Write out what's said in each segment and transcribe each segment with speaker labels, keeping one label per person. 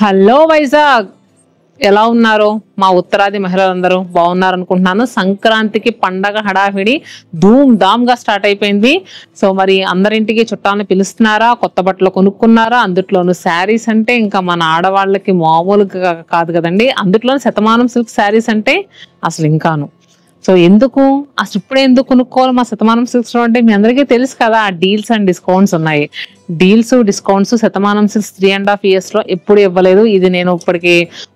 Speaker 1: Hello Vizag, ఎలా ఉన్నారు? మా ఉత్తరాది మహిళలందరూ బాగున్నారు అనుకుంటున్నాను. సంక్రాంతికి పండగ హడావిడి ధూమ్ ధామ్ గా స్టార్ట్ అయిపోయింది. సో మరి అందరింటికి చుట్టాలను పిలుస్తున్నారా? కొత్త బట్టలు కొనుక్కున్నారా? అందుట్లోనూ శారీస్ అంటే ఇంకా మన ఆడవాళ్ళకి మామూలుగా కాదు కదండి. అందుట్లోనూ శతమానం సిల్క్ శారీస్ అంటే అసలు ఇంకాను. సో ఎందుకు అసలు ఇప్పుడే ఎందుకు కొనుక్కోవాలి మా శతమానం సిల్క్స్ లో అంటే మీ అందరికీ తెలుసు కదా, డీల్స్ అండ్ డిస్కౌంట్స్ ఉన్నాయి. డిస్కౌంట్స్ శతమానం సిల్క్స్ 3.5 years లో ఎప్పుడు ఇవ్వలేదు. ఇది నేను ఇప్పటికి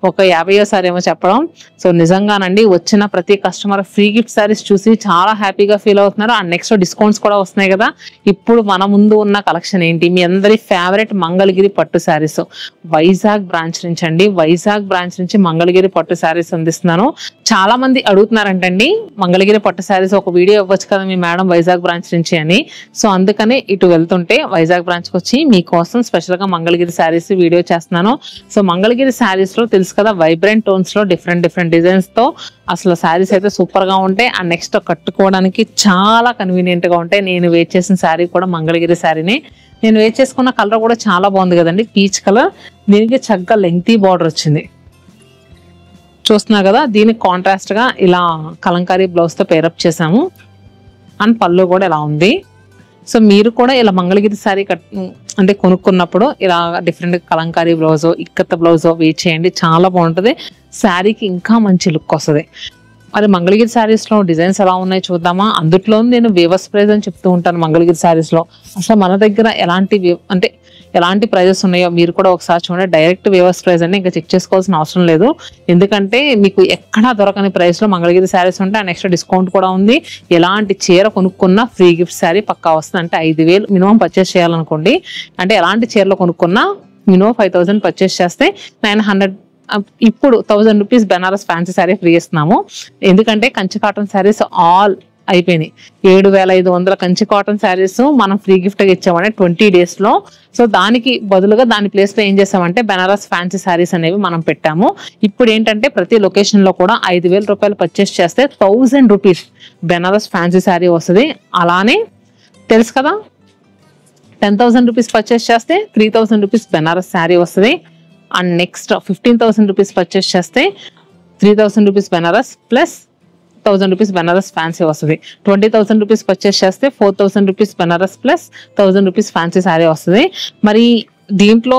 Speaker 1: ఒక 50వ సారి ఏమో చెప్పడం. సో నిజంగానండి, వచ్చిన ప్రతి కస్టమర్ ఫ్రీ గిఫ్ట్ శారీస్ చూసి చాలా హ్యాపీగా ఫీల్ అవుతున్నారు. అండ్ నెక్స్ట్ డిస్కౌంట్స్ కూడా వస్తున్నాయి కదా. ఇప్పుడు మన ముందు ఉన్న కలెక్షన్ ఏంటి? మీ అందరి ఫేవరెట్ మంగళగిరి పట్టు శారీస్ వైజాగ్ బ్రాంచ్ నుంచి అండి. వైజాగ్ బ్రాంచ్ నుంచి మంగళగిరి పట్టు శారీస్ అందిస్తున్నాను. చాలా మంది అడుగుతున్నారంటండి, మంగళగిరి పట్టు శారీస్ ఒక వీడియో ఇవ్వచ్చు కదా మీ మేడం వైజాగ్ బ్రాంచ్ నుంచి అని. సో అందుకని ఇటు వెళ్తుంటే వైజాగ్ బ్రాంచ్కి వచ్చి మీకోసం స్పెషల్ గా మంగళగిరి శారీస్ వీడియో చేస్తున్నాను. సో మంగళగిరి శారీస్ లో తెలుసు కదా, వైబ్రెంట్ టోన్స్ లో డిఫరెంట్ డిజైన్స్ తో అసలు శారీస్ అయితే సూపర్ గా ఉంటాయి. అండ్ నెక్స్ట్ కట్టుకోవడానికి చాలా కన్వీనియంట్ గా ఉంటాయి. నేను వేర్ చేసిన శారీ కూడా మంగళగిరి శారీనే. నేను వేర్ చేసుకున్న కలర్ కూడా చాలా బాగుంది కదండి, పీచ్ కలర్. దీనికి చక్కగా లెంగ్తీ బార్డర్ వచ్చింది, చూస్తున్నా కదా. దీనికి కాంట్రాస్ట్ గా ఇలా కలంకారీ బ్లౌజ్ తో పేరప్ చేసాము. అండ్ పళ్ళు కూడా ఇలా ఉంది. సో మీరు కూడా ఇలా మంగళగిరి శారీ అంటే కొనుక్కున్నప్పుడు ఇలా డిఫరెంట్ కలంకారీ బ్లౌజో ఇక్కత్త బ్లౌజో వేర్ చేయండి, చాలా బాగుంటుంది. శారీకి ఇంకా మంచి లుక్ వస్తుంది. మరి మంగళగిరి శారీస్ లో డిజైన్స్ ఎలా ఉన్నాయి చూద్దామా. అందుట్లో నేను వేవర్స్ ప్రైస్ అని చెప్తూ ఉంటాను. మంగళగిరి శారీస్ లో అసలు మన దగ్గర ఎలాంటి ప్రైజెస్ ఉన్నాయో మీరు కూడా ఒకసారి చూడండి. డైరెక్ట్ వేవర్స్ ప్రైస్ అంటే ఇంకా చెక్ చేసుకోవాల్సిన అవసరం లేదు. ఎందుకంటే మీకు ఎక్కడా దొరకని ప్రైస్ లో మంగళగిరి శారీస్ ఉంటాయి. అండ్ నెక్స్ట్ డిస్కౌంట్ కూడా ఉంది. ఎలాంటి చీర కొనుక్కున్నా ఫ్రీ గిఫ్ట్ శారీ పక్కా వస్తుంది. అంటే 5,000 మినిమం పర్చేస్ చేయాలనుకోండి. అంటే ఎలాంటి చీరలో కొనుక్కున్నా మినిమం 5,000 పర్చేస్ చేస్తే 900 ఇప్పుడు 1,000 rupees Banaras fancy sari free ఇస్తున్నాము. ఎందుకంటే కంచి కాటన్ శారీస్ ఆల్ అయిపోయినాయి. 7,500 కంచి కాటన్ శారీస్ మనం ఫ్రీ గిఫ్ట్ గా ఇచ్చామంటే 20 days లో. సో దానికి బదులుగా దాని ప్లేస్ లో ఏం చేసామంటే బెనారస్ ఫ్యాన్సీ శారీస్ అనేవి మనం పెట్టాము. ఇప్పుడు ఏంటంటే ప్రతి లొకేషన్ లో కూడా 5,000 రూపాయలు పర్చేస్ చేస్తే 1,000 రూపీస్ బెనారస్ ఫ్యాన్సీ శారీ వస్తుంది. అలానే తెలుసు కదా, 10,000 రూపీస్ పర్చేస్ చేస్తే 3,000 రూపీస్ బెనారస్ శారీ వస్తుంది. అండ్ నెక్స్ట్ 15,000 రూపీస్ పర్చేస్ చేస్తే 3,000 rupees Banaras plus 1,000 rupees Banaras fancy వస్తుంది. 20,000 రూపీస్ పర్చేస్ చేస్తే 4,000 rupees Banaras plus 1,000 rupees fancy sari వస్తుంది. మరి దీంట్లో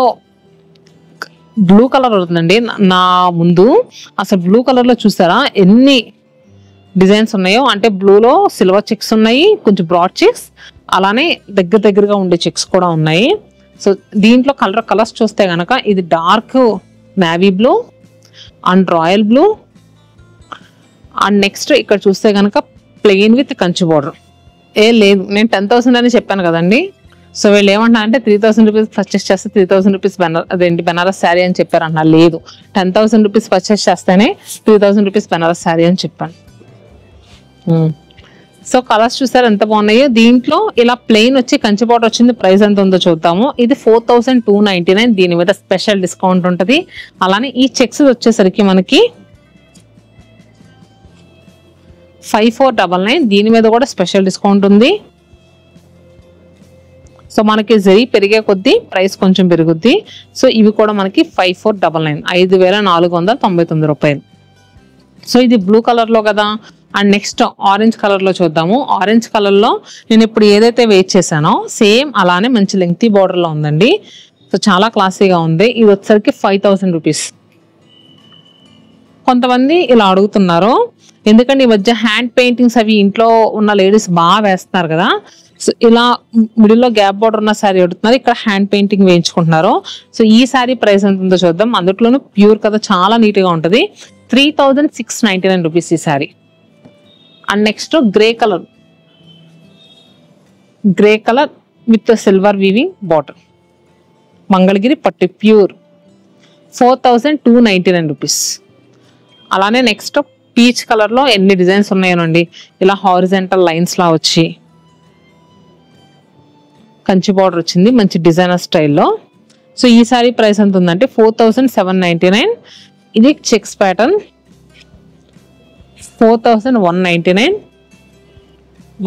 Speaker 1: బ్లూ కలర్ అవుతుందండి నా ముందు. అసలు బ్లూ కలర్ లో చూసారా ఎన్ని డిజైన్స్ ఉన్నాయో. అంటే బ్లూలో సిల్వర్ చెక్స్ ఉన్నాయి, కొంచెం బ్రాడ్ చెక్స్, అలానే దగ్గరగా ఉండే చెక్స్ కూడా ఉన్నాయి. సో దీంట్లో కలర్స్ చూస్తే గనక ఇది dark navy blue and royal blue. And next ఇక్కడ చూస్తే కనుక ప్లెయిన్ విత్ కంచి బోర్డర్. లేదు, నేను 10,000 అని చెప్పాను కదండి. సో వీళ్ళు ఏమంటారంటే 3,000 రూపీస్ పర్చేస్ చేస్తే 3,000 రూపీస్ బెనారస్ శారీ అని చెప్పారన్న. లేదు, 10,000 రూపీస్ పర్చేస్ చేస్తేనే 3,000 రూపీస్ బెనారస్ శారీ అని చెప్పాను. సో కలర్స్ చూసారు ఎంత బాగున్నాయో. దీంట్లో ఇలా ప్లెయిన్ వచ్చి కంచి బోర్డర్ వచ్చింది. ప్రైస్ ఎంత ఉందో చూద్దాము. ఇది 4,299. దీని మీద స్పెషల్ డిస్కౌంట్ ఉంటుంది. అలానే ఈ చెక్స్ వచ్చేసరికి మనకి 5,499. దీని మీద కూడా స్పెషల్ డిస్కౌంట్ ఉంది. సో మనకి జరీ పెరిగే కొద్దీ ప్రైస్ కొంచెం పెరుగుద్ది. సో ఇవి కూడా మనకి 5,499, 5,499 రూపాయలు. సో ఇది బ్లూ కలర్ లో కదా. అండ్ నెక్స్ట్ ఆరెంజ్ కలర్ లో చూద్దాము. ఆరెంజ్ కలర్ లో నేను ఇప్పుడు ఏదైతే వేట్ చేశానో సేమ్ అలానే మంచి లెంగ్తీ బార్డర్ లో ఉందండి. సో చాలా క్లాసీగా ఉంది. ఇది వచ్చేసరికి 5,000 రూపీస్. కొంతమంది ఇలా అడుగుతున్నారు, ఎందుకంటే ఈ మధ్య హ్యాండ్ పెయింటింగ్స్ అవి ఇంట్లో ఉన్న లేడీస్ బాగా వేస్తున్నారు కదా. సో ఇలా మిడిల్ లో గ్యాప్ బార్డర్ ఉన్న శారీ అడుగుతున్నారు, ఇక్కడ హ్యాండ్ పెయింటింగ్ వేయించుకుంటున్నారు. సో ఈ శారీ ప్రైస్ ఎంత ఉందో చూద్దాం. అందులోనూ ప్యూర్ కదా, చాలా నీట్ గా ఉంటది. 3,699 రూపీస్ ఈ sari. And next grey colour with silver weaving border, Mangalagiri పట్టు ప్యూర్, 4,299 రూపీస్. అలానే నెక్స్ట్ పీచ్ కలర్ లో ఎన్ని డిజైన్స్ ఉన్నాయోనండి. ఇలా హారిజెంటల్ లైన్స్ లా వచ్చి కంచి బార్డర్ వచ్చింది మంచి డిజైనర్ స్టైల్లో. సో ఈ సారీ ప్రైస్ ఎంత ఉందంటే 4,799. ఇది చెక్స్ ప్యాటర్న్ 4,199.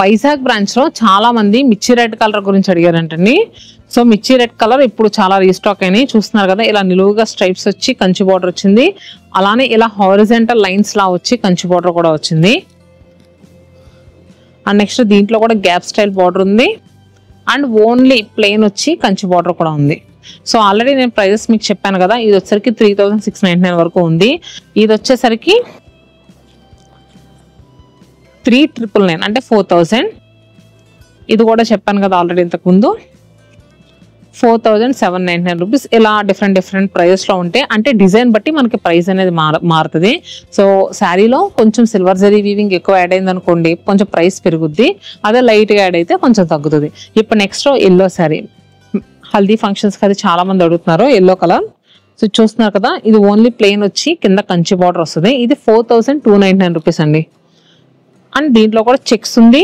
Speaker 1: వైజాగ్ బ్రాంచ్ లో చాలా మంది మిర్చి రెడ్ కలర్ గురించి అడిగారంటండి. సో మిర్చి రెడ్ కలర్ ఇప్పుడు చాలా రీస్టాక్ అయినాయి, చూస్తున్నారు కదా. ఇలా నిలువుగా స్ట్రైప్స్ వచ్చి కంచి బార్డర్ వచ్చింది, అలానే ఇలా హారిజాంటల్ లైన్స్ లా వచ్చి కంచి బార్డర్ కూడా వచ్చింది. అండ్ నెక్స్ట్ దీంట్లో కూడా గ్యాప్ స్టైల్ బార్డర్ ఉంది, అండ్ ఓన్లీ ప్లెయిన్ వచ్చి కంచి బార్డర్ కూడా ఉంది. సో ఆల్రెడీ నేను ప్రైజెస్ మీకు చెప్పాను కదా, ఇది వచ్చేసరికి 3699 వరకు ఉంది. ఇది వచ్చేసరికి 3999 అంటే 4000. ఇది కూడా చెప్పాను కదా ఆల్రెడీ ఇంతకుముందు, 4799 రూపీస్. ఇలా డిఫరెంట్ ప్రైజెస్ లో ఉంటాయి. అంటే డిజైన్ బట్టి మనకి ప్రైస్ అనేది మారుతుంది. సో శారీలో కొంచెం సిల్వర్ జరీ వీవింగ్ ఎక్కువ యాడ్ అయింది అనుకోండి, కొంచెం ప్రైస్ పెరుగుద్ది. అదే లైట్ గా యాడ్ అయితే కొంచెం తగ్గుతుంది. ఇప్పుడు next yellow sari, haldi functions కి అది చాలా మంది అడుగుతున్నారు ఎల్లో కలర్. సో చూస్తున్నారు కదా, ఇది ఓన్లీ ప్లెయిన్ వచ్చి కింద కంచి బార్డర్ వస్తుంది. ఇది 4299 రూపీస్ అండి. అండ్ దీంట్లో కూడా చెక్స్ ఉంది,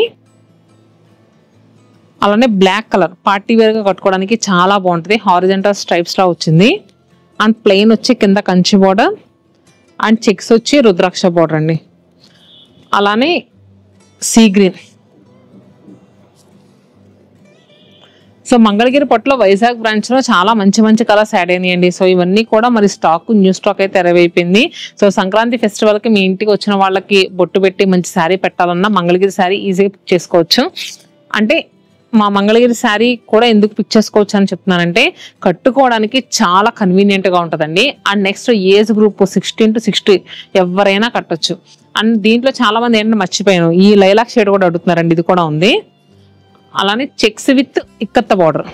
Speaker 1: అలానే బ్లాక్ కలర్ పార్టీ వేర్ గా కట్టుకోవడానికి చాలా బాగుంటుంది. హారిజాంటల్ స్ట్రైప్స్ లా వచ్చింది, అండ్ ప్లెయిన్ వచ్చి కింద కంచి బార్డర్, అండ్ చెక్స్ వచ్చి రుద్రాక్ష బార్డర్ అండి. అలానే సీ గ్రీన్. సో మంగళగిరి పట్టులో వైజాగ్ బ్రాంచ్ లో చాలా మంచి కలర్స్ యాడ్ అయినాయండి. సో ఇవన్నీ కూడా మరి న్యూ స్టాక్ అయితే అరైవైపోయింది. సో సంక్రాంతి ఫెస్టివల్ కి మీ ఇంటికి వచ్చిన వాళ్ళకి బొట్టు పెట్టి మంచి శారీ పెట్టాలన్నా మంగళగిరి శారీ ఈజీగా పిక్ చేసుకోవచ్చు. అంటే మా మంగళగిరి శారీ కూడా ఎందుకు పిక్ చేసుకోవచ్చు అని చెప్తున్నానంటే, కట్టుకోవడానికి చాలా కన్వీనియంట్ గా ఉంటుందండి. And next age group 16 to 60 ఎవరైనా కట్టొచ్చు. అండ్ దీంట్లో చాలా మంది ఏంటంటే మర్చిపోయాను, ఈ లైలాక్ షేడ్ కూడా అడుగుతున్నారండి, ఇది కూడా ఉంది. అలానే చెక్స్ విత్ ఇక్కత్త బార్డర్.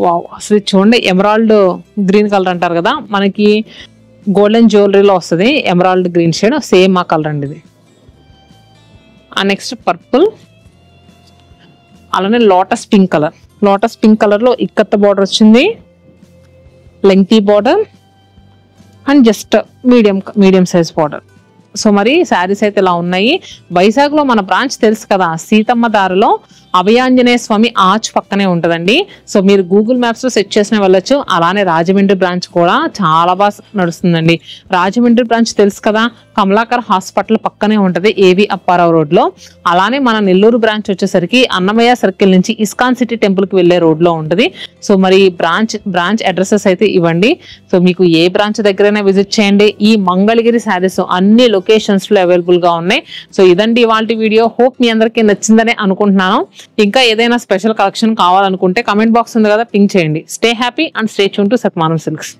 Speaker 1: వావ్, అసలు చూడండి, ఎమరాల్డ్ గ్రీన్ కలర్ అంటారు కదా, మనకి గోల్డెన్ జ్యువెలరీలో వస్తుంది ఎమరాల్డ్ గ్రీన్ షేడ్, సేమ్ ఆ కలర్ అండి ఇది. ఆ నెక్స్ట్ పర్పుల్, అలానే లోటస్ పింక్ కలర్ లో ఇక్కత్త బార్డర్ వచ్చింది, lengthy border, and just medium size border. So మరి శారీస్ అయితే ఇలా ఉన్నాయి. వైజాగ్ లో మన బ్రాంచ్ తెలుసు కదా, సీతమ్మ దారిలో అభయాంజనేయ స్వామి ఆర్చ్ పక్కనే ఉంటదండి. సో మీరు గూగుల్ మ్యాప్స్ లో సెట్ చేసిన వెళ్ళొచ్చు. అలానే రాజమండ్రి బ్రాంచ్ కూడా చాలా బాగా నడుస్తుందండి. రాజమండ్రి బ్రాంచ్ తెలుసు కదా, కమలాకర్ హాస్పిటల్ పక్కనే ఉంటది, ఏవి అప్పారావు రోడ్ లో. అలానే మన నెల్లూరు బ్రాంచ్ వచ్చేసరికి అన్నమయ్య సర్కిల్ నుంచి ఇస్కాన్ సిటీ టెంపుల్ కి వెళ్లే రోడ్ లో ఉంటది. సో మరి బ్రాంచ్ అడ్రసెస్ అయితే ఇవ్వండి. సో మీకు ఏ బ్రాంచ్ దగ్గరైనా విజిట్ చేయండి. ఈ మంగళగిరి శారీస్ అన్ని లొకేషన్స్ లో అవైలబుల్ గా ఉన్నాయి. సో ఇదండి ఇవాల్టి వీడియో. హోప్ మీ అందరికీ నచ్చిందని అనుకుంటున్నాను. ఇంకా ఏదైనా స్పెషల్ కలెక్షన్ కావాలనుకుంటే కమెంట్ బాక్స్ ఉంది కదా, పింక్ చేయండి. Stay happy and stay tune to సత్మానం silks.